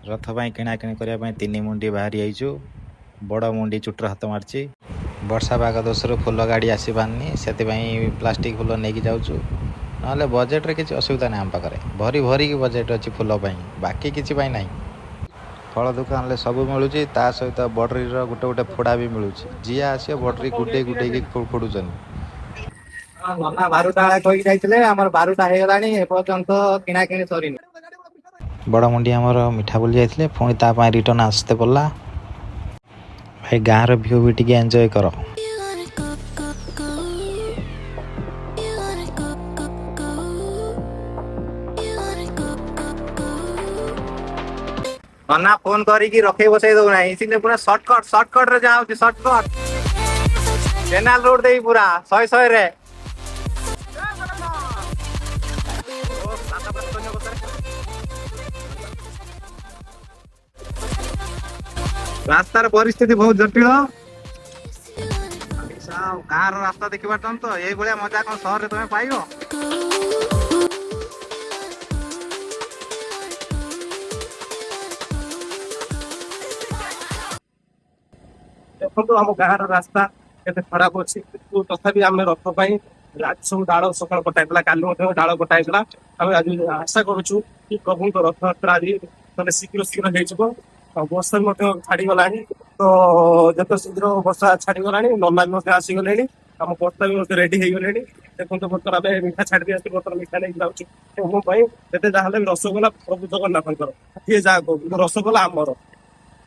रथ पाई किणाकिणी करने 3 मुंडी बाहरी आईचु। बड़ मुंडी चुटर हाथ मारची। वर्षा पाग दोषर फुल गाड़ी आसी पारनी से प्लास्टिक फुल नहीं जाऊँ ना बजेट्रे किसी असुविधा ना आम पाखे भरी भरी की बजेट अच्छी फुल बाकी किसी ना। फल दुकान सब मिलूँ सहित बडरी गोटे गोटे फोड़ा भी मिलूँ जी आस बडरी गुडे गुडे फोड़ुन। नना 12टा कही जाइए आम 12टा हो गला एपर्तंत किणाकिणी सरीनी। बड़ मुंडी आमर मिठा बोली जाते पुणी ताप रिटर्न आसते पड़ा। भाई गाँव भ्यू भी टी एंजॉय कर। नना फोन करी रखे बसई दौना इसलिए पूरा सर्टकट रे जाऊँ सर्टकट केनाल रोड दे पूरा 100 रे रास्तार परिस्थिति बहुत जटिल। गाँव रास्ता देखी पार्थ तो ये मजा कौन सहर में तुम्हें पाइब। देखो आम गाँव रास्ता केते खराब अच्छी तथापि आम रथ पाई सब डाल सकाल कटाई काली डाल कटाई आज आशा करुचु कि प्रभु रथयात्रा आज शीघ्र शीघ्र वर्षा भी छाड़ी गला तो जिते शीघ्र वर्षा छाड़ी गला नना भी आसीगले आम बस्ता भी रेडी हो गले। देखो बर्तमान मिठा छाड़ी दिया बर्तमान मिठा नहीं जाऊँ मुझे जहाँ रसगोला प्रभु जगन्नाथ किए जहाँ रसगोला आमर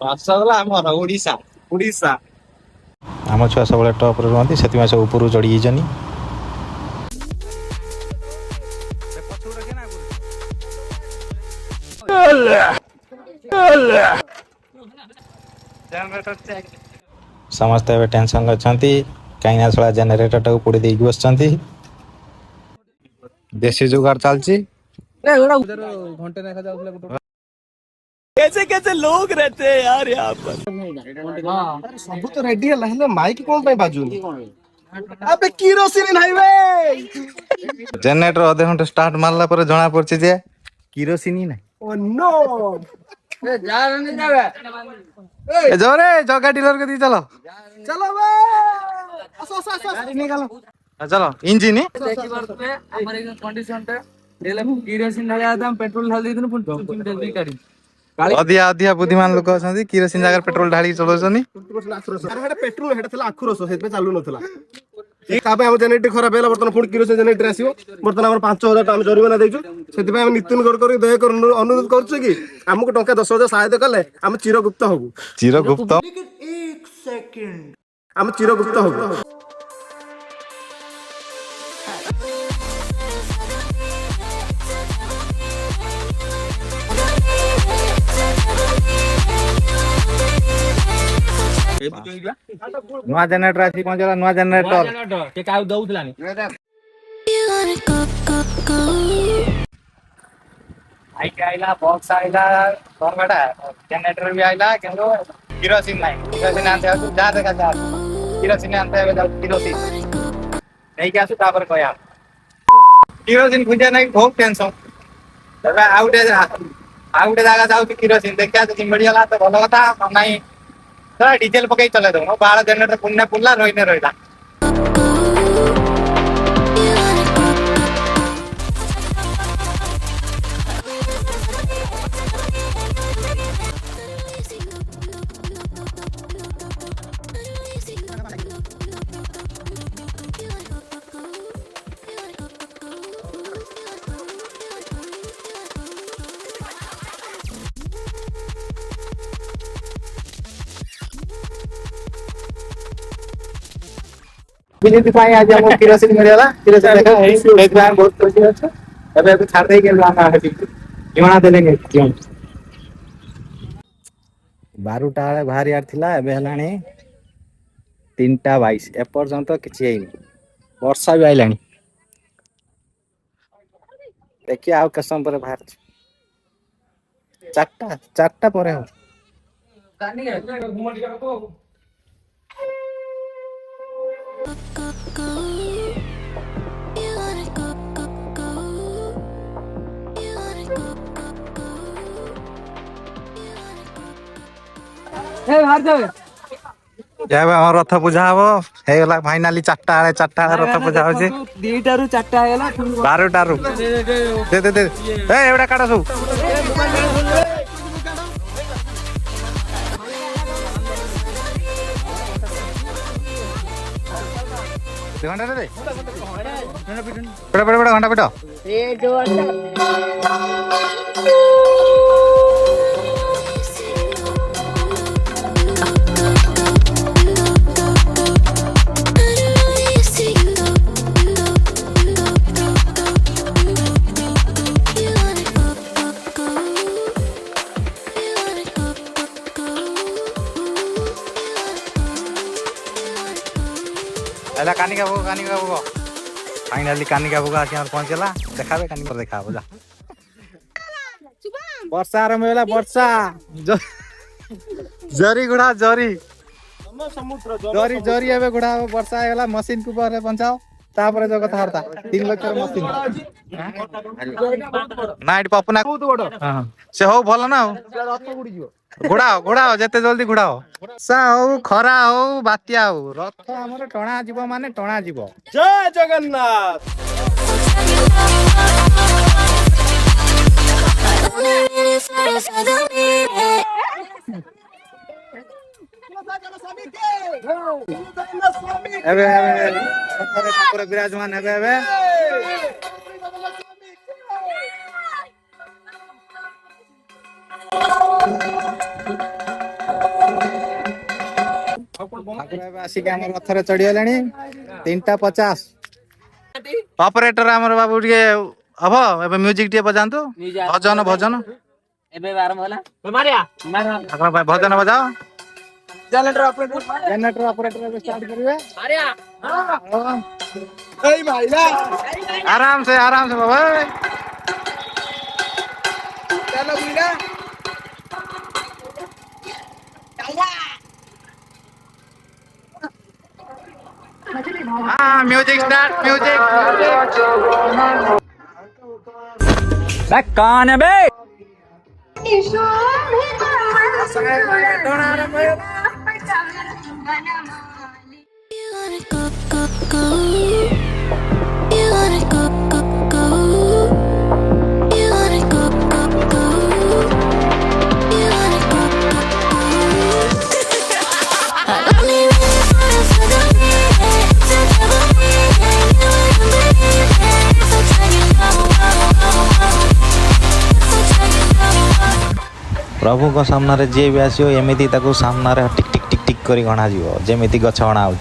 रसगोला आमर ओडिशा ओडिशा आम छुआ सब टप रुहति से सब ऊपर चढ़ी जाइए। समस्ते टेंशन अच्छा कहीं थोड़ा जेनेटर टाक पोड़ी दे बस देसी जुगाड़ चलती। कैसे कैसे लोग रहते हैं यार यहाँ पर। सब तो रेडी है माइक कौन पे बाजुनी अबे किरोसिन नहीं बे जेनेटर अधे घंटे स्टार्ट मारला पर जना पड़छ जे किरोसिन ही नहीं। ओ नो ए जा नहीं जावे ए जो रे जगा डीलर के दी चलो चलो बे असो गाड़ी निकालो चलो इंजन देखि बरते हमर एक कंडीशन पे देले किरोसिन लगा दम पेट्रोल ढाल देथन पुन जल्दी गाड़ी अधिया अधिया बुद्धिमान लोक अछंती किरोसिन जगह पेट्रोल ढाली चलोसनी। अरे पेट्रोल हेटा थला आखुरस हेत चालू नथला ए काबे हम जेनेरेटर खराब हैला बर्तन पुन किरोसिन जेनेरेटर आसीबो बर्तन हमर 5000 टाइम जरिमाना देजु सेति हम नितिन गडकरी दया कर अनुरोध करछु कि हमको टंका 10000 सहायता कले हम चिरगुप्त होबु। चिरगुप्त 1 सेकंड हम चिरगुप्त होबु। नुआ जेनेरेटर आसी पहुंचला नुआ जेनेरेटर के काउ दउथलानी आई के आइला बॉक्स आइला बरगडा जेनेरेटर भी आइला किंतु किरोसिन नहीं किरोसिन आनते हो जा देखा जा किरोसिन आनते हो जाओ किरोसिन नहीं क्या सुता पर कोया किरोसिन खुजे नहीं बहुत टेंशन तबे आउटे जागा जाऊ कि किरोसिन देखा तो मिलला तो भलो कथा नहीं तो डीजल पकई चले दो बाळ जेनेरेटर पुण्य पुल्ला रोइने रोइला बिजली पाई आज हम किरोसिन मिलला किरोसिन देखा एक बार बहुत खुशी है अबे अभी छाड़ दे के लाना है जीवना देलेंगे क्यों 12टा बेले बाहर यार थिला एबे हलाणी 3टा 22 एपर्यंत किछि हेइनी वर्षा भी आइलाणी देखिए आउ के समय पर बाहर 4टा पर हो ଏବେ ଆମର ରଥ ପୂଜା ହବ ହେଇଗଲା ଫାଇନାଲି 4ଟା ବେଳେ ରଥ ପୂଜା ହଉଛି 2ଟାରୁ 4ଟା ହେଇଗଲା 12ଟାରୁ ଦେ ଏଗୁଡା କାଟ ସବୁ ଘଣ୍ଟା ଦେ ଘଣ୍ଟା ପିଟ ହେଲା କାନିକା ଭୋଗ ଫାଇନାଲି କାନିକା ଭୋଗ ଆସି ଆମର ପହଞ୍ଚିଲା ଦେଖାବେ କାନିକା ଦେଖା ହବ ଯା ବର୍ଷା ଆରମ୍ଭ ହେଲା ବର୍ଷା ଜରି ଗୁଡା ଜରି ଏବେ ଗୁଡା ହବ ବର୍ଷା ହେଇଗଲା ମସିନ କୁ ପରେ ପହଞ୍ଚାଅ ତାପରେ ଯୋଉ କଥାବାର୍ତ୍ତା 3 ଲକ୍ଷର ମସିନ ନା ଏଠି ପପୁନା ସେ ହଉ ଭଲ ନା ଆଉ ଘୋଡାଅ ଯେତେ ଜଲ୍ଦି ଘୋଡାଅ ବର୍ଷା ହଉ ଖରା ହଉ ବାତ୍ୟା ହଉ ରଥ ଆମର ଟଣା ଯିବ ମାନେ ଟଣା ଯିବ ଜୟ ଜଗନ୍ନାଥ। ଏବେ ଠାକୁର ବିରାଜମାନ ହେବେ ଏବେ ଠାକୁର ଏବେ ଆସିକି ଆମର ରଥରେ ଚଢିଗଲେଣି 3:50 ଅପରେଟର ଆମର ବାବୁ ଟିକେ ହବ ଏବେ ମ୍ୟୁଜିକ ଟିକେ ବଜାନ୍ତୁ ଭଜନ ଏବେ ଆରମ୍ଭ ହେଲା ଠାକୁର ପାଇଁ ଭଜନ ବଜାଅ ଜେନେରେଟର ଅପରେଟର ଏବେ ଷ୍ଟାର୍ଟ କରିବେ आराम से बाबा चलो बुला हाँ म्यूजिक स्टार्ट म्यूजिक कौन है बे प्रभु को सामने जी भी आसो एमती सामने टिक टिक टिक टिक कर गणा जमी गछ अणा हो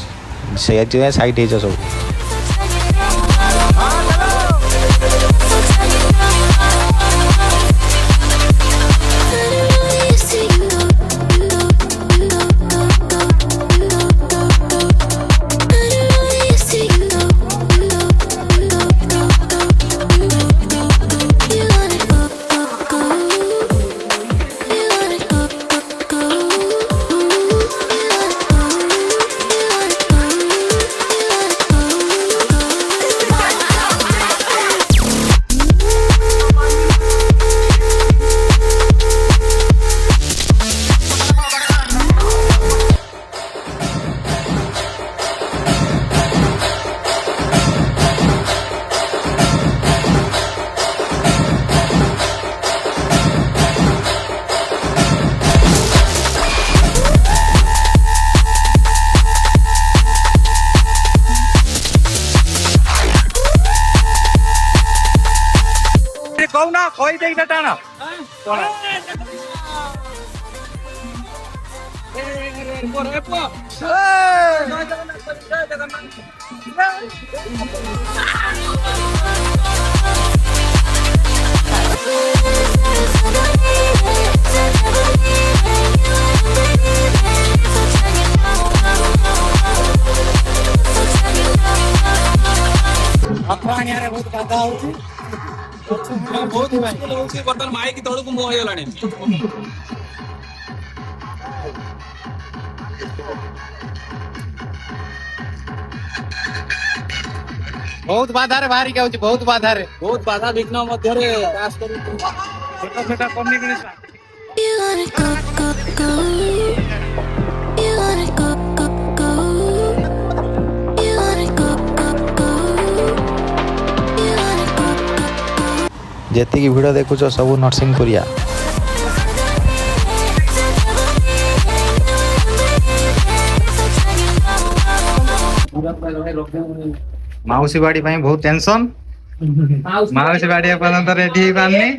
सैड हो सब कहना कही दे टाण बहुत बाधा होती बहुत बर्तमान माइक तौर को मुह होगा बहुत बाधा रे बाहरी जाऊँ बहुत बाधा रे बहुत बाधा विघ्न मध्य छोटा छोटा कम्युनिकेशन ଯେତିକି ଭିଡ଼ ଦେଖୁଛ ସବୁ ନରସିଂହପୁରିଆ। ମାଉସୀ ବାଡ଼ି ପାଇଁ ବହୁତ ଟେନସନ। ମାଉସୀ ବାଡ଼ି ଏପର୍ଯ୍ୟନ୍ତ ରେଡି ହେଇପାରୁନି।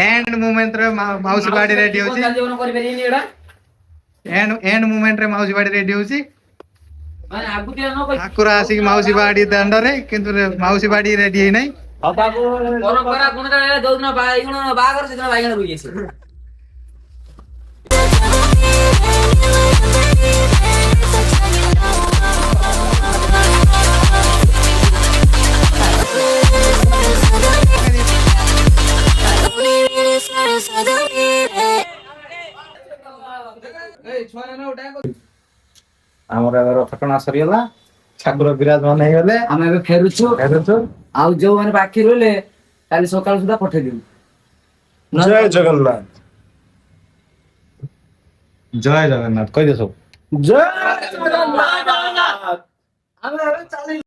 ଏଣ୍ଡ ମୁମେଣ୍ଟରେ ମାଉସୀ ବାଡ଼ି ରେଡି ହଉଛି। ଏଣ୍ଡ ମୁମେଣ୍ଟରେ ମାଉସୀ ବାଡ଼ି ରେଡି ହଉଛି। ଠାକୁର ଆସିକି ମାଉସୀ ବାଡ଼ି ଦାଣ୍ଡରେ, କିନ୍ତୁ ମାଉସୀ ବାଡ଼ି ରେଡି ହେଇନାହିଁ। ବାହାଘର ସେଦିନ ବାଇଗଣ ରୋଇ ଆସିବ। ଆମର ଏବେ ରଥ ଟଣା ସରିଗଲା, ଠାକୁର ବିରାଜମାନ ହେଇଗଲେ। ଆମେ ଏବେ ଫେରୁଛୁ। ଆଉ ଯୋଉମାନେ ବାକି ରହିଲେ କାଲି ସକାଳ ସୁଦ୍ଧା ପଠେଇଦେବୁ। ଜୟ ଜଗନ୍ନାଥ। ଜୟ ଜଗନ୍ନାଥ କହିଦିଅ ସବୁ। ଜୟ ଜଗନ୍ନାଥ। ଆମେ ଏବେ ଚାଲି